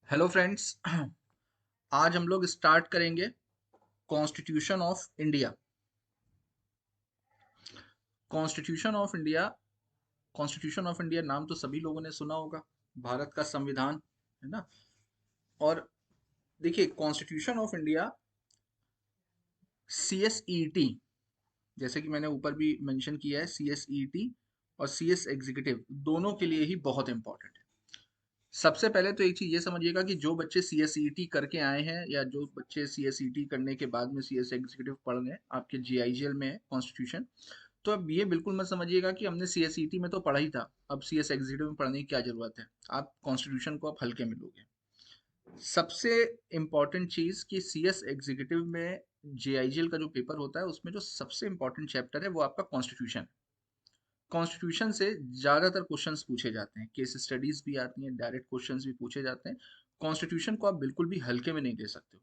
Hello friends. आज हम लोग स्टार्ट करेंगे constitution of India. Constitution of India नाम तो सभी लोगों ने सुना होगा। भारत का संविधान है ना। और देखिए, कॉन्स्टिट्यूशन ऑफ इंडिया CSET, जैसे कि मैंने ऊपर भी मेंशन किया है, CSET और CS एग्जीक्यूटिव दोनों के लिए ही बहुत इंपॉर्टेंट है। सबसे पहले तो एक चीज ये समझिएगा कि जो बच्चे CSET करके आए हैं या जो बच्चे CSET करने के बाद में CS एग्जीक्यूटिव पढ़ रहे हैं, आपके GIGL में है कॉन्स्टिट्यूशन, तो अब ये बिल्कुल मत समझिएगा कि हमने CSET में तो पढ़ा ही था, अब CS एग्जीक्यूटिव में पढ़ने की क्या जरूरत है। आप कॉन्स्टिट्यूशन को आप हल्के में लोगे। सबसे इम्पॉर्टेंट चीज कि CS एग्जीक्यूटिव में JIGL का जो पेपर होता है उसमें जो सबसे इम्पॉर्टेंट चैप्टर है वो आपका कॉन्स्टिट्यूशन। कॉन्स्टिट्यूशन से ज्यादातर क्वेश्चंस पूछे जाते हैं, केस स्टडीज भी आती हैं, डायरेक्ट क्वेश्चंस भी पूछे जाते हैं। कॉन्स्टिट्यूशन को आप बिल्कुल भी हल्के में नहीं ले सकते हो।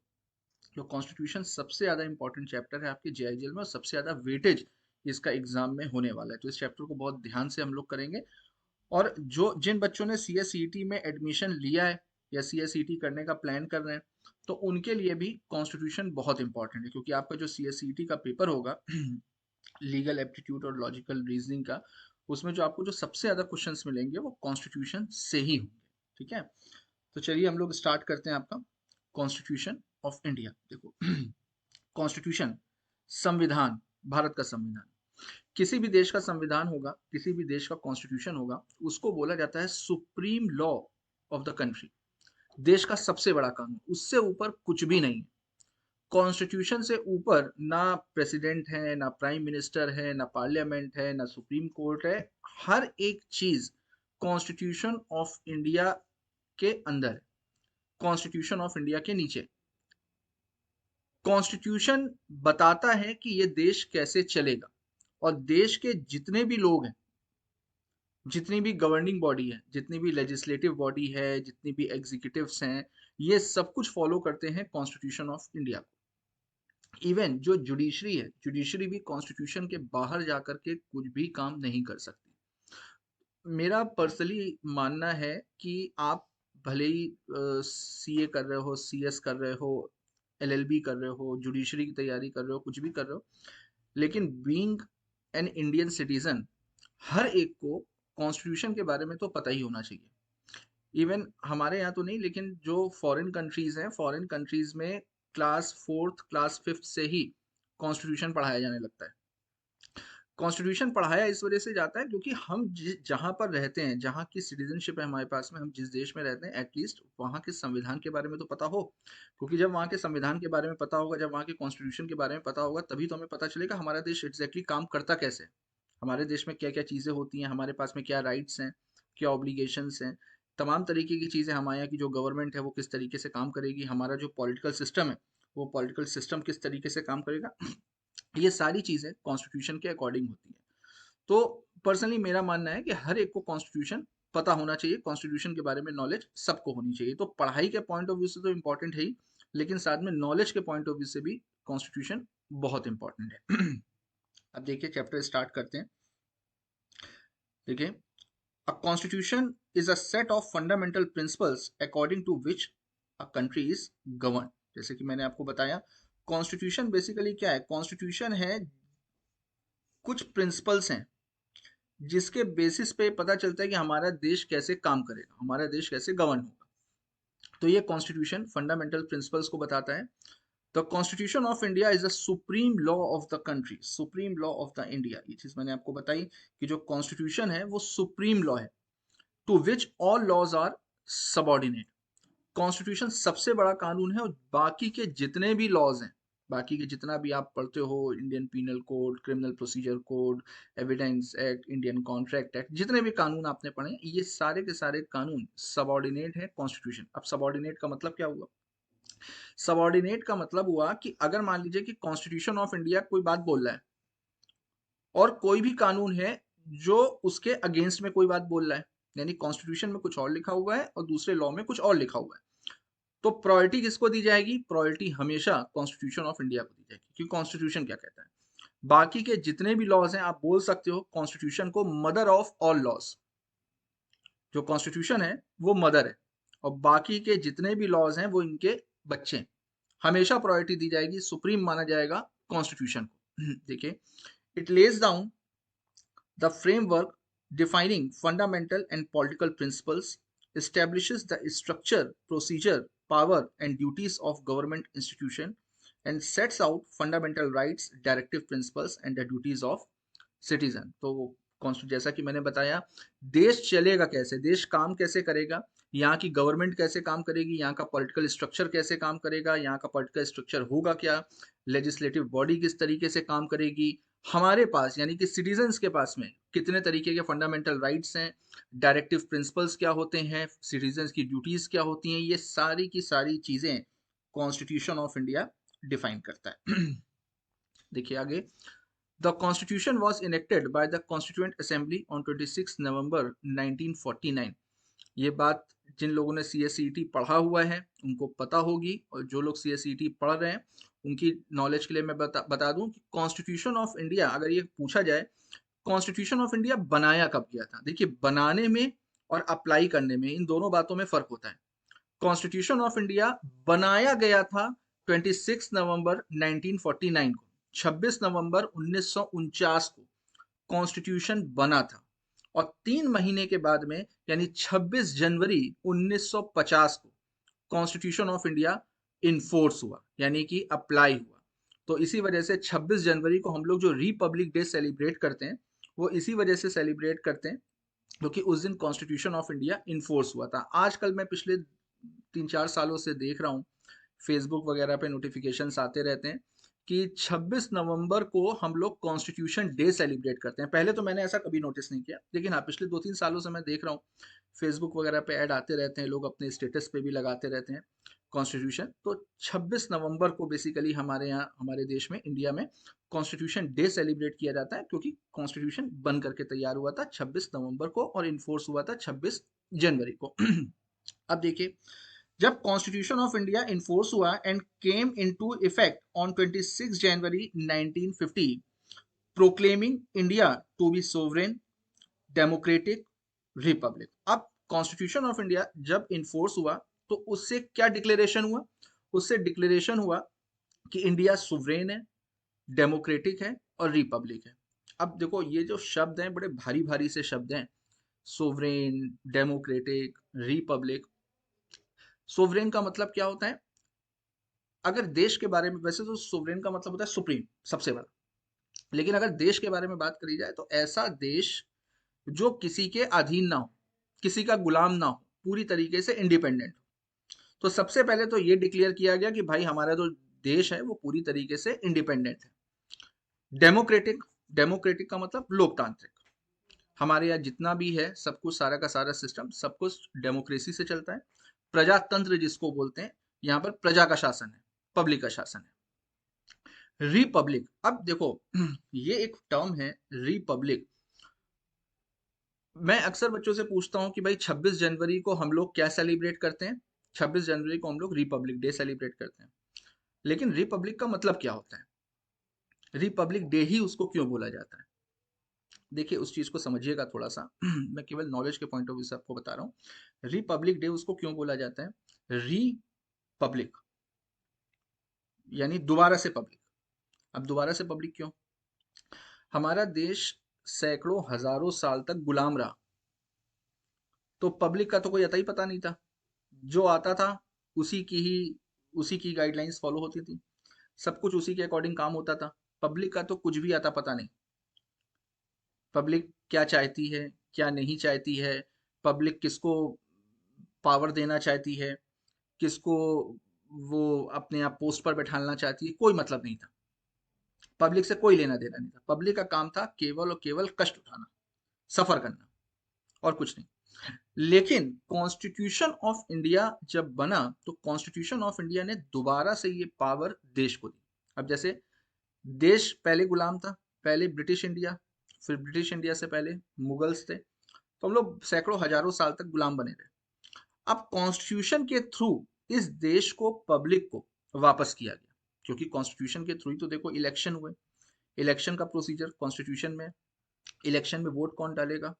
तो कॉन्स्टिट्यूशन सबसे ज्यादा इंपॉर्टेंट चैप्टर है आपके JIGL में, और सबसे ज्यादा वेटेज इसका एग्जाम में होने वाला है, तो इस चैप्टर को बहुत ध्यान से हम लोग करेंगे। और जो जिन बच्चों ने CSET में एडमिशन लिया है या CSET करने का प्लान कर रहे हैं, तो उनके लिए भी कॉन्स्टिट्यूशन बहुत इंपॉर्टेंट है, क्योंकि आपका जो CSET का पेपर होगा लीगल एप्टीट्यूड और लॉजिकल रीजनिंग का, उसमें जो आपको जो सबसे ज्यादा क्वेश्चंस मिलेंगे वो कॉन्स्टिट्यूशन से ही होंगे। ठीक है, तो चलिए हम लोग स्टार्ट करते हैं आपका कॉन्स्टिट्यूशन ऑफ इंडिया। देखो, कॉन्स्टिट्यूशन संविधान, भारत का संविधान। किसी भी देश का संविधान होगा, किसी भी देश का कॉन्स्टिट्यूशन होगा, उसको बोला जाता है supreme law of the country. देश का सबसे बड़ा कानून, उससे ऊपर कुछ भी नहीं। कॉन्स्टिट्यूशन से ऊपर ना प्रेसिडेंट है, ना प्राइम मिनिस्टर है, ना पार्लियामेंट है, ना सुप्रीम कोर्ट है। हर एक चीज कॉन्स्टिट्यूशन ऑफ इंडिया के अंदर, कॉन्स्टिट्यूशन ऑफ इंडिया के नीचे। कॉन्स्टिट्यूशन बताता है कि ये देश कैसे चलेगा, और देश के जितने भी लोग हैं, जितनी भी गवर्निंग बॉडी है, जितनी भी लेजिस्लेटिव बॉडी है, जितनी भी एग्जीक्यूटिव्स हैं, ये सब कुछ फॉलो करते हैं कॉन्स्टिट्यूशन ऑफ इंडिया को। इवन जो जुडिशरी है, जुडिशरी भी कॉन्स्टिट्यूशन के बाहर जाकर के कुछ भी काम नहीं कर सकती। मेरा पर्सनली मानना है कि आप भले ही CA कर रहे हो, CS कर रहे हो, LLB कर रहे हो, जुडिशरी की तैयारी कर रहे हो, कुछ भी कर रहे हो, लेकिन बीइंग एन इंडियन सिटीजन, हर एक को कॉन्स्टिट्यूशन के बारे में तो पता ही होना चाहिए। इवन हमारे यहाँ तो नहीं, लेकिन जो फॉरेन कंट्रीज हैं, फॉरेन कंट्रीज में क्लास फोर्थ क्लास फिफ्थ से ही कॉन्स्टिट्यूशन पढ़ाया जाने लगता है। कॉन्स्टिट्यूशन पढ़ाया इस वजह से जाता है क्योंकि हम जहाँ पर रहते हैं, जहाँ की सिटीजनशिप है हमारे पास में, हम जिस देश में रहते हैं, एटलीस्ट वहाँ के संविधान के बारे में तो पता हो। क्योंकि जब वहाँ के संविधान के बारे में पता होगा, जब वहाँ के कॉन्स्टिट्यूशन के बारे में पता होगा, तभी तो हमें पता चलेगा हमारा देश एग्जैक्टली काम करता कैसे है, हमारे देश में क्या क्या चीज़ें होती हैं, हमारे पास में क्या राइट्स हैं, क्या ऑब्लिगेशंस हैं। तमाम तरीके की चीज़ें, हमारे यहाँ की जो गवर्नमेंट है वो किस तरीके से काम करेगी, हमारा जो पॉलिटिकल सिस्टम है वो पॉलिटिकल सिस्टम किस तरीके से काम करेगा, ये सारी चीज़ें कॉन्स्टिट्यूशन के अकॉर्डिंग होती हैं। तो पर्सनली मेरा मानना है कि हर एक को कॉन्स्टिट्यूशन पता होना चाहिए, कॉन्स्टिट्यूशन के बारे में नॉलेज सबको होनी चाहिए। तो पढ़ाई के पॉइंट ऑफ व्यू से तो इम्पोर्टेंट है ही, लेकिन साथ में नॉलेज के पॉइंट ऑफ व्यू से भी कॉन्स्टिट्यूशन बहुत इंपॉर्टेंट है। अब देखिए, चैप्टर स्टार्ट करते हैं। देखिए, a constitution is a set of fundamental principles according to which a country is govern. जैसे कि मैंने आपको बताया, कॉन्स्टिट्यूशन बेसिकली क्या है, कॉन्स्टिट्यूशन है कुछ प्रिंसिपल्स हैं जिसके बेसिस पे पता चलता है कि हमारा देश कैसे काम करेगा, हमारा देश कैसे गवर्न होगा। तो ये कॉन्स्टिट्यूशन फंडामेंटल प्रिंसिपल्स को बताता है। The constitution of India is the supreme law of the country, supreme law of the India. ये चीज मैंने आपको बताई कि जो कॉन्स्टिट्यूशन है वो सुप्रीम लॉ है, to which all laws are subordinate. Constitution सबसे बड़ा कानून है, और बाकी के जितने भी लॉज हैं, बाकी के जितना भी आप पढ़ते हो, Indian penal code, criminal procedure code, evidence act, Indian contract act, जितने भी कानून आपने पढ़े, ये सारे के सारे कानून सबॉर्डिनेट है कॉन्स्टिट्यूशन। अब सबॉर्डिनेट का मतलब क्या हुआ? सबॉर्डिनेट का मतलब हुआ कि अगर मान लीजिए कि कॉन्स्टिट्यूशन ऑफ इंडिया कोई बात बोल रहा है, और कोई भी कानून है जो उसके अगेंस्ट में कोई बात बोल रहा है, यानी कॉन्स्टिट्यूशन में कुछ और लिखा हुआ है और दूसरे लॉ में कुछ और लिखा हुआ है, तो प्रायोरिटी किसको दी जाएगी? प्रायोरिटी हमेशा कॉन्स्टिट्यूशन ऑफ इंडिया को दी जाएगी, क्योंकि कॉन्स्टिट्यूशन क्या कहता है। बाकी के जितने भी लॉज हैं, आप बोल सकते हो कॉन्स्टिट्यूशन को मदर ऑफ ऑल लॉज। जो कॉन्स्टिट्यूशन है वो मदर है, और बाकी के जितने भी लॉज हैं वो इनके बच्चे हैं। हमेशा प्रायोरिटी दी जाएगी, सुप्रीम माना जाएगा कॉन्स्टिट्यूशन को। देखिए, it lays down the framework defining fundamental and political principles, establishes the structure, procedure, power, and duties of government institution, and sets out fundamental rights, directive principles, and the duties of citizen. तो जैसा कि मैंने बताया, देश चलेगा कैसे, देश काम कैसे करेगा, यहाँ की गवर्नमेंट कैसे काम करेगी, यहाँ का पॉलिटिकल स्ट्रक्चर कैसे काम करेगा, यहाँ का पॉलिटिकल स्ट्रक्चर होगा क्या, लेजिस्लेटिव बॉडी किस तरीके से काम करेगी, हमारे पास यानी कि सिटीजन्स के पास में कितने तरीके के फंडामेंटल राइट्स हैं, डायरेक्टिव प्रिंसिपल्स क्या होते हैं, सिटीजन्स की ड्यूटीज क्या होती हैं, ये सारी की सारी चीजें कॉन्स्टिट्यूशन ऑफ इंडिया डिफाइन करता है। देखिए आगे, the constitution was enacted by the constituent assembly on 26 November 1949। ये बात जिन लोगों ने CSCET पढ़ा हुआ है उनको पता होगी, और जो लोग CSCET पढ़ रहे हैं उनकी नॉलेज के लिए मैं बता दूं कि कॉन्स्टिट्यूशन ऑफ इंडिया, अगर ये पूछा जाए कॉन्स्टिट्यूशन ऑफ इंडिया बनाया कब गया था, देखिए बनाने में और अप्लाई करने में इन दोनों बातों में फर्क होता है। कॉन्स्टिट्यूशन ऑफ इंडिया बनाया गया था 26 नवंबर 1949 को, 26 नवंबर 1949 को कॉन्स्टिट्यूशन बना था, और 3 महीने के बाद में यानी 26 जनवरी 1950 को कॉन्स्टिट्यूशन ऑफ इंडिया इनफोर्स हुआ, यानी कि अप्लाई हुआ। तो इसी वजह से 26 जनवरी को हम लोग जो रिपब्लिक डे सेलिब्रेट करते हैं वो इसी वजह से सेलिब्रेट करते हैं क्योंकि उस दिन कॉन्स्टिट्यूशन ऑफ इंडिया इनफोर्स हुआ था। आजकल मैं पिछले 3-4 सालों से देख रहा हूँ फेसबुक वगैरह पे नोटिफिकेशंस आते रहते हैं कि 26 नवंबर को हम लोग कॉन्स्टिट्यूशन डे सेलिब्रेट करते हैं। पहले तो मैंने ऐसा कभी नोटिस नहीं किया, लेकिन हाँ पिछले 2-3 सालों से मैं देख रहा हूँ फेसबुक वगैरह पे ऐड आते रहते हैं, लोग अपने स्टेटस पे भी लगाते रहते हैं कॉन्स्टिट्यूशन। तो 26 नवंबर को बेसिकली हमारे यहाँ, हमारे देश में, इंडिया में कॉन्स्टिट्यूशन डे सेलिब्रेट किया जाता है क्योंकि कॉन्स्टिट्यूशन बन करके तैयार हुआ था 26 नवंबर को और इन्फोर्स हुआ था 26 जनवरी को। अब देखिए, जब कॉन्स्टिट्यूशन ऑफ इंडिया इन्फोर्स हुआ and came into effect on 26 January 1950, proclaiming India to be sovereign democratic republic. अब कॉन्स्टिट्यूशन ऑफ इंडिया जब इन्फोर्स हुआ तो उससे क्या डिक्लेरेशन हुआ, उससे डिक्लेरेशन हुआ कि इंडिया सुवरेन है, डेमोक्रेटिक है और रिपब्लिक है। अब देखो ये जो शब्द हैं बड़े भारी भारी से शब्द हैं, सोवरेन, डेमोक्रेटिक, रिपब्लिक। सोवरेन का मतलब क्या होता है, अगर देश के बारे में, वैसे तो सोवरेन का मतलब होता है सुप्रीम, सबसे बड़ा, लेकिन अगर देश के बारे में बात करी जाए तो ऐसा देश जो किसी के अधीन ना हो, किसी का गुलाम ना हो, पूरी तरीके से इंडिपेंडेंट हो। तो सबसे पहले तो ये डिक्लेयर किया गया कि भाई हमारा जो देश है वो पूरी तरीके से इंडिपेंडेंट है। डेमोक्रेटिक, डेमोक्रेटिक का मतलब लोकतांत्रिक। हमारे यहाँ जितना भी है सब कुछ, सारा का सारा सिस्टम, सब कुछ डेमोक्रेसी से चलता है। प्रजातंत्र जिसको बोलते हैं, यहाँ पर प्रजा का शासन है, पब्लिक का शासन है। रिपब्लिक, अब देखो ये एक टर्म है रिपब्लिक। मैं अक्सर बच्चों से पूछता हूँ कि भाई 26 जनवरी को हम लोग क्या सेलिब्रेट करते हैं, 26 जनवरी को हम लोग रिपब्लिक डे सेलिब्रेट करते हैं, लेकिन रिपब्लिक का मतलब क्या होता है, रिपब्लिक डे ही उसको क्यों बोला जाता है। देखिए उस चीज को समझिएगा थोड़ा सा। मैं केवल नॉलेज के पॉइंट ऑफ व्यू से आपको बता रहा हूँ। रिपब्लिक डे उसको क्यों बोला जाता है, रिपब्लिक यानी दोबारा से पब्लिक। अब दोबारा से पब्लिक क्यों, हमारा देश सैकड़ों हजारों साल तक गुलाम रहा, तो पब्लिक का तो कोई अता ही पता नहीं था। जो आता था उसी की ही, उसी की गाइडलाइंस फॉलो होती थी, सब कुछ उसी के अकॉर्डिंग काम होता था। पब्लिक का तो कुछ भी आता पता नहीं, पब्लिक क्या चाहती है, क्या नहीं चाहती है, पब्लिक किसको पावर देना चाहती है, किसको वो अपने आप पोस्ट पर बैठाना चाहती है, कोई मतलब नहीं था। पब्लिक से कोई लेना देना नहीं था। पब्लिक का काम था केवल और केवल कष्ट उठाना, सफर करना, और कुछ नहीं। लेकिन कॉन्स्टिट्यूशन ऑफ इंडिया जब बना तो कॉन्स्टिट्यूशन ऑफ इंडिया ने दोबारा से ये पावर देश को दी। अब जैसे देश पहले गुलाम था, पहले ब्रिटिश इंडिया, फिर ब्रिटिश इंडिया से पहले मुगल्स थे, तो हम लोग सैकड़ों हजारों साल तक गुलाम बने रहे। अब कॉन्स्टिट्यूशन के थ्रू इस देश को, पब्लिक को वापस किया गया, क्योंकि कॉन्स्टिट्यूशन के थ्रू ही तो देखो इलेक्शन हुए, इलेक्शन का प्रोसीजर कॉन्स्टिट्यूशन में, इलेक्शन में वोट कौन डालेगा,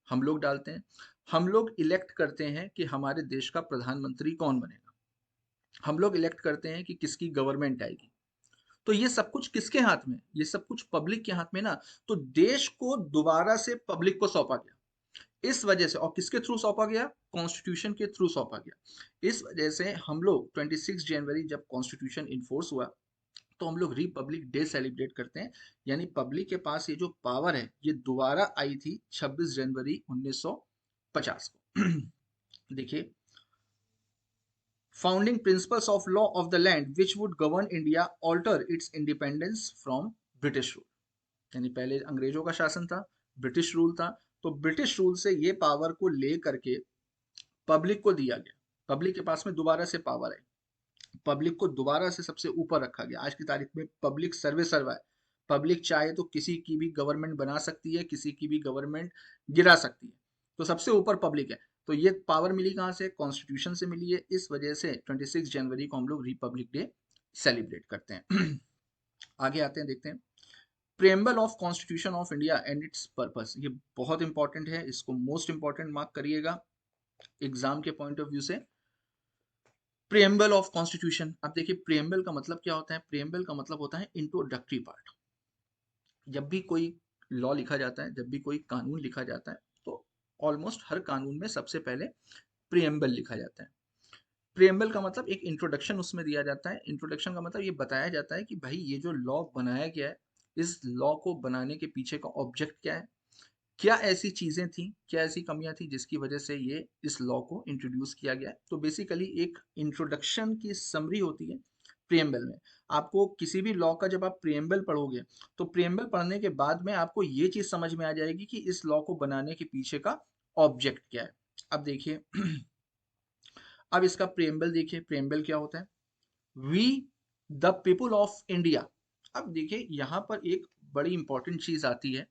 हम लोग डालते हैं, हम लोग इलेक्ट करते हैं कि हमारे देश का प्रधानमंत्री कौन बनेगा, हम लोग इलेक्ट करते हैं कि किसकी गवर्नमेंट आएगी। तो ये सब कुछ किसके हाथ में, ये सब कुछ पब्लिक के हाथ में ना। तो देश को दोबारा से पब्लिक को सौंपा गया इस वजह से, और किसके थ्रू सौंपा गया, कॉन्स्टिट्यूशन के थ्रू सौंपा गया। इस वजह से हम लोग 26 जनवरी जब कॉन्स्टिट्यूशन इन्फोर्स हुआ तो हम लोग रिपब्लिक डे सेलिब्रेट करते हैं। यानी पब्लिक के पास ये जो पावर है ये दोबारा आई थी 26 जनवरी 1950 को। देखिए, founding principles of law of the land which would govern India alter its independence from British rule. यानी पहले अंग्रेजों का शासन था, ब्रिटिश रूल था, तो ब्रिटिश रूल से ये पावर को ले करके पब्लिक को दिया गया। पब्लिक के पास में दोबारा से पावर है, पब्लिक को दोबारा से सबसे ऊपर रखा गया। आज की तारीख में पब्लिक सर्वे सर्वा है। पब्लिक चाहे तो किसी की भी गवर्नमेंट बना सकती है, किसी की भी गवर्नमेंट गिरा सकती है, तो सबसे ऊपर पब्लिक है। तो ये पावर मिली कहाँ से, कॉन्स्टिट्यूशन से मिली है। इस वजह से 26 जनवरी को हम लोग रिपब्लिक डे सेलिब्रेट करते हैं। आगे आते हैं, देखते हैं preamble of constitution of India and it's purpose. ये बहुत इंपॉर्टेंट है, इसको मोस्ट इंपॉर्टेंट मार्क करिएगा एग्जाम के पॉइंट ऑफ व्यू से। प्रेम्बल ऑफ कॉन्स्टिट्यूशन, अब देखिए प्रेम्बल का मतलब क्या होता है। प्रेम्बल का मतलब होता है इंट्रोडक्टरी पार्ट। जब भी कोई लॉ लिखा जाता है, जब भी कोई कानून लिखा जाता है, तो ऑलमोस्ट हर कानून में सबसे पहले प्रेम्बल लिखा जाता है। प्रेम्बल का मतलब एक इंट्रोडक्शन उसमें दिया जाता है। इंट्रोडक्शन का मतलब ये बताया जाता है कि भाई ये जो लॉ बनाया गया है, इस लॉ को बनाने के पीछे का ऑब्जेक्ट क्या है, क्या ऐसी चीजें थी, क्या ऐसी कमियां थी जिसकी वजह से ये इस लॉ को इंट्रोड्यूस किया गया है। तो बेसिकली एक इंट्रोडक्शन की समरी होती है प्रियम्बल में। आपको किसी भी लॉ का जब आप प्रियम्बल पढ़ोगे तो प्रियम्बल पढ़ने के बाद में आपको ये चीज समझ में आ जाएगी कि इस लॉ को बनाने के पीछे का ऑब्जेक्ट क्या है। अब देखिए, अब इसका प्रियम्बल देखिए, प्रियम्बल क्या होता है। We the people of India. अब देखिए यहाँ पर एक बड़ी इंपॉर्टेंट चीज आती है,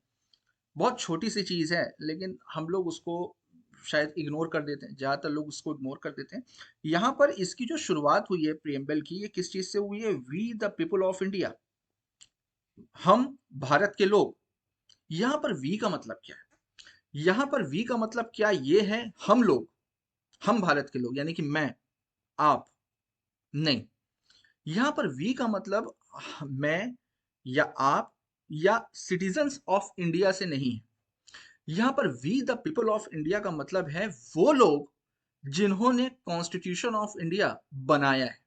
बहुत छोटी सी चीज है लेकिन हम लोग उसको शायद इग्नोर कर देते हैं, ज्यादातर लोग उसको इग्नोर कर देते हैं। यहाँ पर इसकी जो शुरुआत हुई है प्रियम्बल की, ये किस चीज से हुई है, we the people of India, हम भारत के लोग। यहाँ पर वी का मतलब क्या है, यहाँ पर वी का मतलब क्या ये है, हम लोग, हम भारत के लोग, यानी कि मैं, आप, नहीं। यहाँ पर वी का मतलब मैं या आप या सिटीजन्स ऑफ इंडिया से नहीं है। यहाँ पर we the people of India का मतलब है वो लोग जिन्होंने कॉन्स्टिट्यूशन ऑफ इंडिया बनाया है।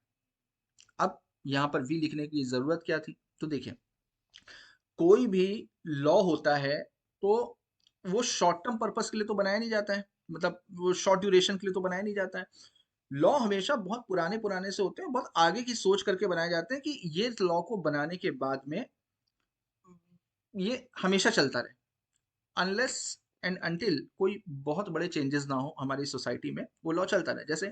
अब यहाँ पर वी लिखने की जरूरत क्या थी, तो देखिए कोई भी लॉ होता है तो वो शॉर्ट टर्म पर्पस के लिए तो बनाया नहीं जाता है, मतलब वो शॉर्ट ड्यूरेशन के लिए तो बनाया नहीं जाता है। लॉ हमेशा बहुत पुराने पुराने से होते हैं, बहुत आगे की सोच करके बनाए जाते हैं कि ये लॉ को बनाने के बाद में ये हमेशा चलता रहे, अनलेस एंड अनटिल कोई बहुत बड़े चेंजेस ना हो हमारी सोसाइटी में, वो लॉ चलता रहे। जैसे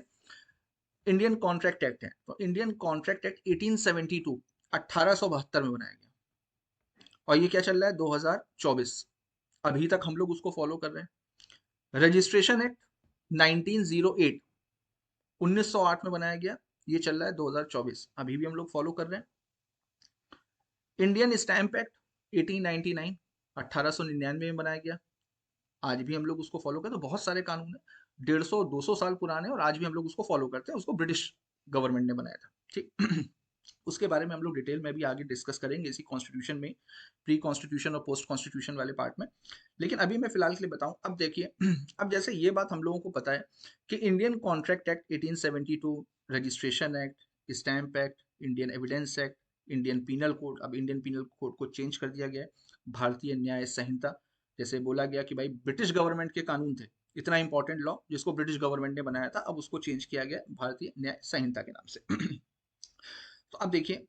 इंडियन कॉन्ट्रैक्ट एक्ट है, तो इंडियन कॉन्ट्रैक्ट एक्ट 1872 1872 में बनाया गया, और ये क्या चल रहा है 2024, अभी तक हम लोग उसको फॉलो कर रहे हैं। रजिस्ट्रेशन एक्ट 1908 1908 में बनाया गया, ये चल रहा है 2024, अभी भी हम लोग फॉलो कर रहे हैं। इंडियन स्टैंप एक्ट 1899 1899 में बनाया गया, आज भी हम लोग उसको फॉलो करते हैं। तो बहुत सारे कानून है 150-200 साल पुराने, और आज भी हम लोग उसको फॉलो करते हैं। उसको ब्रिटिश गवर्नमेंट ने बनाया था, ठीक। उसके बारे में हम लोग डिटेल में भी आगे डिस्कस करेंगे इसी कॉन्स्टिट्यूशन में, प्री कॉन्स्टिट्यूशन और पोस्ट कॉन्स्टिट्यूशन वाले पार्ट में। लेकिन अभी मैं फिलहाल के लिए बताऊं, अब देखिए अब जैसे ये बात हम लोगों को पता है कि Indian contract act 1872, registration act, stamp act, Indian evidence act, Indian penal code, अब इंडियन पीनल कोड को चेंज कर दिया गया है, भारतीय न्याय संहिता, जैसे बोला गया कि भाई ब्रिटिश गवर्नमेंट के कानून थे, इतना इंपॉर्टेंट लॉ जिसको ब्रिटिश गवर्नमेंट ने बनाया था, अब उसको चेंज किया गया भारतीय न्याय संहिता के नाम से। तो अब देखिए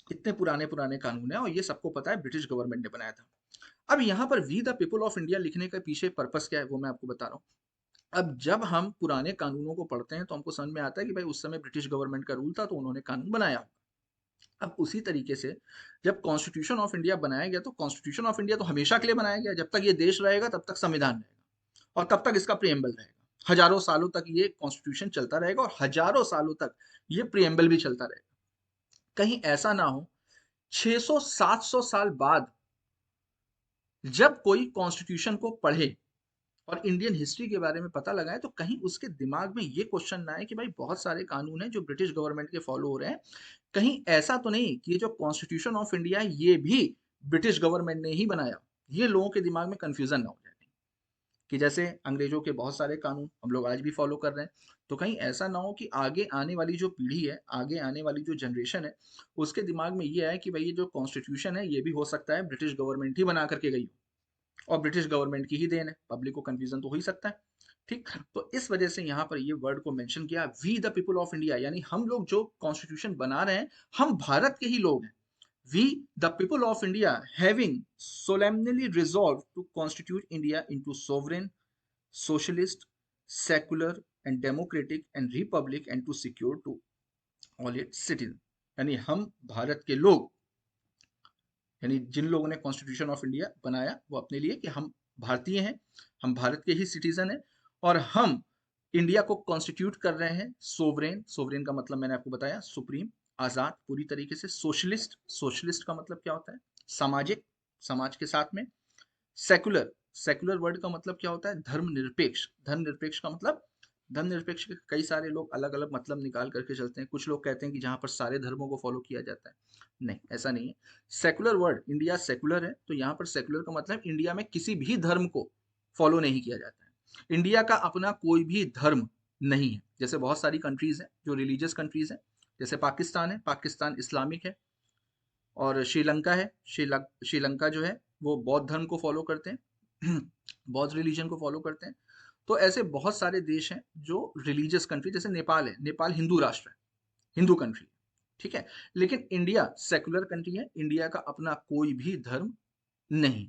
इतने पुराने पुराने कानून है और ये सबको पता है ब्रिटिश गवर्नमेंट ने बनाया था। अब यहाँ पर we the people of India लिखने के पीछे पर्पस क्या है वो मैं आपको बता रहा हूँ। अब जब हम पुराने कानूनों को पढ़ते हैं तो हमको समझ में आता है कि भाई उस समय ब्रिटिश गवर्नमेंट का रूल था तो उन्होंने कानून बनाया। अब उसी तरीके से जब कॉन्स्टिट्यूशन ऑफ इंडिया बनाया गया तो कॉन्स्टिट्यूशन ऑफ इंडिया तो हमेशा के लिए बनाया गया, जब तक ये देश रहेगा तब तक संविधान रहेगा और तब तक इसका प्रियम्बल रहेगा, हजारों सालों तक ये कॉन्स्टिट्यूशन चलता रहेगा और हजारों सालों तक ये प्रियम्बल भी चलता रहेगा। कहीं ऐसा ना हो 600-700 साल बाद जब कोई कॉन्स्टिट्यूशन को पढ़े और इंडियन हिस्ट्री के बारे में पता लगाएं तो कहीं उसके दिमाग में ये क्वेश्चन ना आए कि भाई बहुत सारे कानून हैं जो ब्रिटिश गवर्नमेंट के फॉलो हो रहे हैं, कहीं ऐसा तो नहीं कि ये जो कॉन्स्टिट्यूशन ऑफ इंडिया है ये भी ब्रिटिश गवर्नमेंट ने ही बनाया। ये लोगों के दिमाग में कंफ्यूजन ना हो जाए कि जैसे अंग्रेजों के बहुत सारे कानून हम लोग आज भी फॉलो कर रहे हैं, तो कहीं ऐसा ना हो कि आगे आने वाली जो पीढ़ी है, आगे आने वाली जो जनरेशन है, उसके दिमाग में ये आए कि भाई ये जो कॉन्स्टिट्यूशन है ये भी हो सकता है ब्रिटिश गवर्नमेंट ही बना करके गई हो और ब्रिटिश गवर्नमेंट की ही देन है। पब्लिक को कंफ्यूजन तो हो ही सकता है। ठीक, तो इस वजह से यहाँ पर ये वर्ड को मेंशन किया, we the people of India, यानी हम लोग जो कॉन्स्टिट्यूशन बना रहे हैं हम भारत के ही लोग हैं। We, the people of India, having solemnly resolved to constitute India into sovereign, socialist, secular, and democratic and republic, and to secure to all its citizens. यानी हम भारत के लोग, यानी जिन लोगों ने कॉन्स्टिट्यूशन ऑफ इंडिया बनाया वो अपने लिए कि हम भारतीय हैं, हम भारत के ही सिटीजन हैं और हम इंडिया को कॉन्स्टिट्यूट कर रहे हैं सोवरेन। सोवरेन का मतलब मैंने आपको बताया सुप्रीम, आजाद पूरी तरीके से। सोशलिस्ट, सोशलिस्ट का मतलब क्या होता है? सामाजिक, समाज के साथ में। सेकुलर, सेकुलर वर्ड का मतलब क्या होता है? धर्मनिरपेक्ष। धर्मनिरपेक्ष का मतलब, धर्मनिरपेक्ष के कई सारे लोग अलग अलग मतलब निकाल करके चलते हैं। कुछ लोग कहते हैं कि जहां पर सारे धर्मों को फॉलो किया जाता है, नहीं ऐसा नहीं है। सेकुलर वर्ड, इंडिया सेकुलर है तो यहाँ पर सेकुलर का मतलब इंडिया में किसी भी धर्म को फॉलो नहीं किया जाता है। इंडिया का अपना कोई भी धर्म नहीं है। जैसे बहुत सारी कंट्रीज हैं जो रिलीजियस कंट्रीज हैं, जैसे पाकिस्तान है, पाकिस्तान इस्लामिक है। और श्रीलंका है, श्रीलंका जो है वो बौद्ध धर्म को फॉलो करते हैं बौद्ध रिलीजन को फॉलो करते हैं। तो ऐसे बहुत सारे देश हैं जो रिलीजियस कंट्री, जैसे नेपाल है, नेपाल हिंदू राष्ट्र है, हिंदू कंट्री, ठीक है। लेकिन इंडिया सेकुलर कंट्री है, इंडिया का अपना कोई भी धर्म नहीं।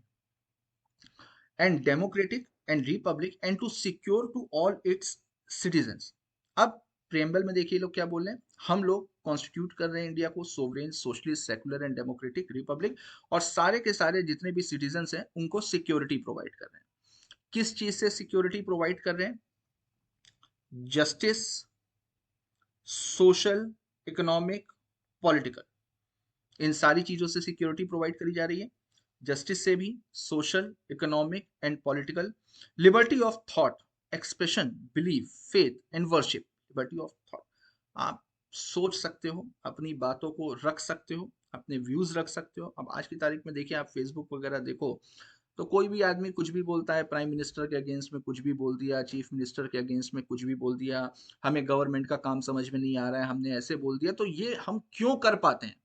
And democratic and republic and to secure to all its citizens. अब प्रेम्बल में देखिए लोग क्या बोल रहे हैं, हम लोग कॉन्स्टिट्यूट कर रहे हैं इंडिया को sovereign, socialist, secular and democratic Republic, और सारे के सारे जितने भी सिटीजन्स हैं उनको सिक्योरिटी प्रोवाइड कर रहे हैं। किस चीज से सिक्योरिटी प्रोवाइड कर रहे हैं? जस्टिस, सोशल, इकोनॉमिक, पॉलिटिकल, इन सारी चीजों से सिक्योरिटी प्रोवाइड करी जा रही है। जस्टिस से भी, social, economic and political. Liberty of thought, expression, belief, faith and worship. Liberty of thought, आप सोच सकते हो, अपनी बातों को रख सकते हो, अपने व्यूज रख सकते हो। अब आज की तारीख में देखिए, आप फेसबुक वगैरह देखो तो कोई भी आदमी कुछ भी बोलता है, प्राइम मिनिस्टर के अगेंस्ट में कुछ भी बोल दिया, चीफ मिनिस्टर के अगेंस्ट में कुछ भी बोल दिया, हमें गवर्नमेंट का काम समझ में नहीं आ रहा है, हमने ऐसे बोल दिया। तो ये हम क्यों कर पाते हैं?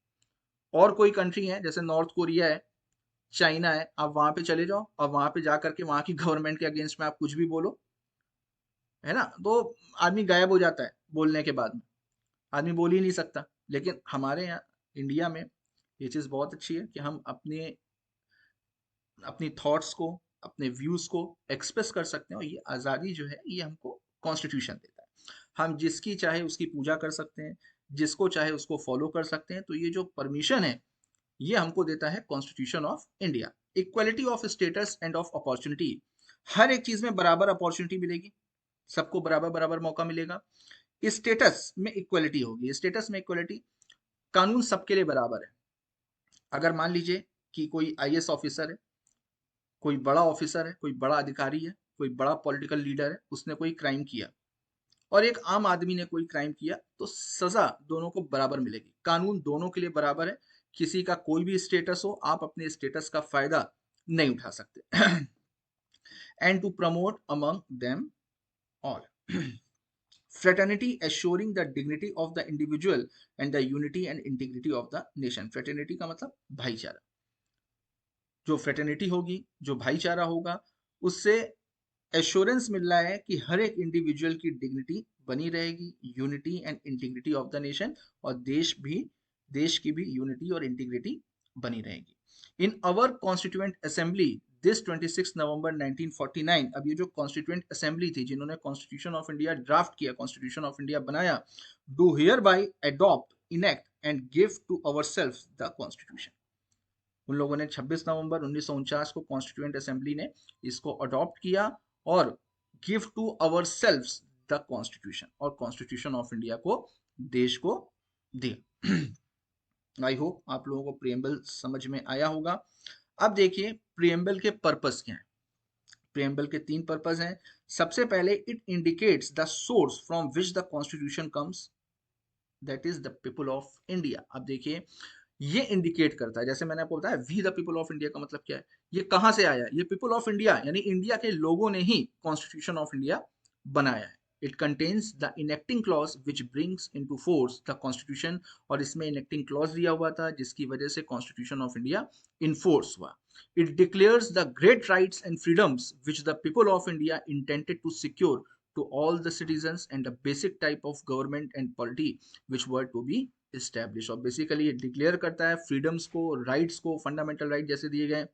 और कोई कंट्री है जैसे नॉर्थ कोरिया है, चाइना है, आप वहां पे चले जाओ और वहां पे जा करके वहां की गवर्नमेंट के अगेंस्ट में आप कुछ भी बोलो, है ना, तो आदमी गायब हो जाता है बोलने के बाद में, आदमी बोल ही नहीं सकता। लेकिन हमारे यहाँ इंडिया में ये चीज बहुत अच्छी है कि हम अपने अपनी थॉट्स को, अपने व्यूज को एक्सप्रेस कर सकते हैं, और ये आज़ादी जो है ये हमको कॉन्स्टिट्यूशन देता है। हम जिसकी चाहे उसकी पूजा कर सकते हैं, जिसको चाहे उसको फॉलो कर सकते हैं। तो ये जो परमिशन है ये हमको देता है constitution of India. Equality of status and of opportunity, हर एक चीज में बराबर अपॉर्चुनिटी मिलेगी, सबको बराबर बराबर मौका मिलेगा। स्टेटस में इक्वलिटी होगी, स्टेटस में इक्वलिटी, कानून सबके लिए बराबर है। अगर मान लीजिए कि कोई आईएएस ऑफिसर है, कोई बड़ा ऑफिसर है, कोई बड़ा अधिकारी है, कोई बड़ा पॉलिटिकल लीडर है, उसने कोई क्राइम किया और एक आम आदमी ने कोई क्राइम किया, तो सजा दोनों को बराबर मिलेगी। कानून दोनों के लिए बराबर है, किसी का कोई भी स्टेटस हो, आप अपने स्टेटस का फायदा नहीं उठा सकते। And to promote among them all fraternity, assuring the dignity of the individual and the unity and integrity of the nation। fraternity का मतलब भाईचारा, जो फ्रेटर्निटी होगी, जो भाईचारा होगा, उससे एश्योरेंस मिल रहा है कि हर एक इंडिविजुअल की डिग्निटी बनी रहेगी, unity and integrity of the nation, और देश की भी यूनिटी और इंटीग्रिटी बनी रहेगी। In our constituent assembly this 26 November 1949, अब ये जो कॉन्स्टिट्यूएंट असेंबली थी जिन्होंने कॉन्स्टिट्यूशन ऑफ इंडिया ड्राफ्ट किया, कॉन्स्टिट्यूशन ऑफ इंडिया बनाया, do hereby adopt, enact and give to ourself the constitution. उन लोगों ने 26 नवंबर 1949 को कॉन्स्टिट्यूएंट असेंबली ने इसको अडॉप्ट किया और give to ourselves the constitution, और कॉन्स्टिट्यूशन ऑफ इंडिया को देश को दिया। आई होप आप लोगों को प्रियम्बल समझ में आया होगा। अब देखिए प्रियम्बल के पर्पस क्या है। प्रियम्बल के 3 पर्पस हैं। सबसे पहले, it indicates the source from which the constitution comes, that is the people of India. अब देखिए, ये इंडिकेट करता है, जैसे मैंने आपको बताया we the people of India का मतलब क्या है, ये कहां से आया, ये पीपल ऑफ इंडिया यानी इंडिया के लोगों ने ही कॉन्स्टिट्यूशन ऑफ इंडिया बनाया है। It contains the enacting clause which brings into force the constitution, और इसमें इनेक्टिंग क्लॉज दिया हुआ था जिसकी वजह से कॉन्स्टिट्यूशन ऑफ इंडिया इनफोर्स हुआ। It declares the great rights and freedoms which the people of India intended to secure to all the citizens and the basic type of government and polity which were to be established। और basically ये declare करता है freedoms को, rights को, fundamental right जैसे दिए गए,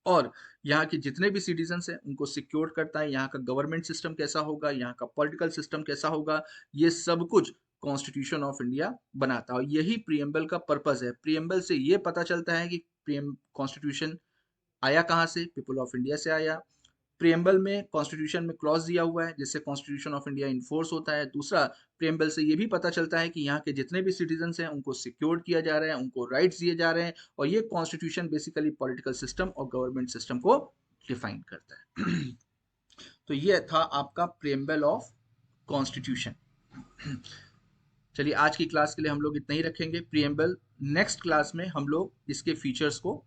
और यहाँ के जितने भी सिटीजन्स हैं उनको सिक्योर करता है। यहाँ का गवर्नमेंट सिस्टम कैसा होगा, यहाँ का पॉलिटिकल सिस्टम कैसा होगा, ये सब कुछ कॉन्स्टिट्यूशन ऑफ इंडिया बनाता है। और यही प्रियम्बल का पर्पस है। प्रियम्बल से ये पता चलता है कि कॉन्स्टिट्यूशन आया कहाँ से, पीपल ऑफ इंडिया से आया। प्रियम्बल में कॉन्स्टिट्यूशन में क्लॉज दिया हुआ है जिससे कॉन्स्टिट्यूशन ऑफ इंडिया इन्फोर्स होता है। दूसरा, प्रियम्बल से ये भी पता चलता है कि यहाँ के जितने भी सिटीजन्स हैं उनको सिक्योर किया जा रहा है, उनको राइट्स दिए जा रहे हैं, और ये कॉन्स्टिट्यूशन बेसिकली पॉलिटिकल सिस्टम और गवर्नमेंट सिस्टम को डिफाइन करता है। तो ये था आपका प्रियम्बल ऑफ कॉन्स्टिट्यूशन। चलिए, आज की क्लास के लिए हम लोग इतना ही रखेंगे प्रियम्बल। नेक्स्ट क्लास में हम लोग इसके फीचर्स को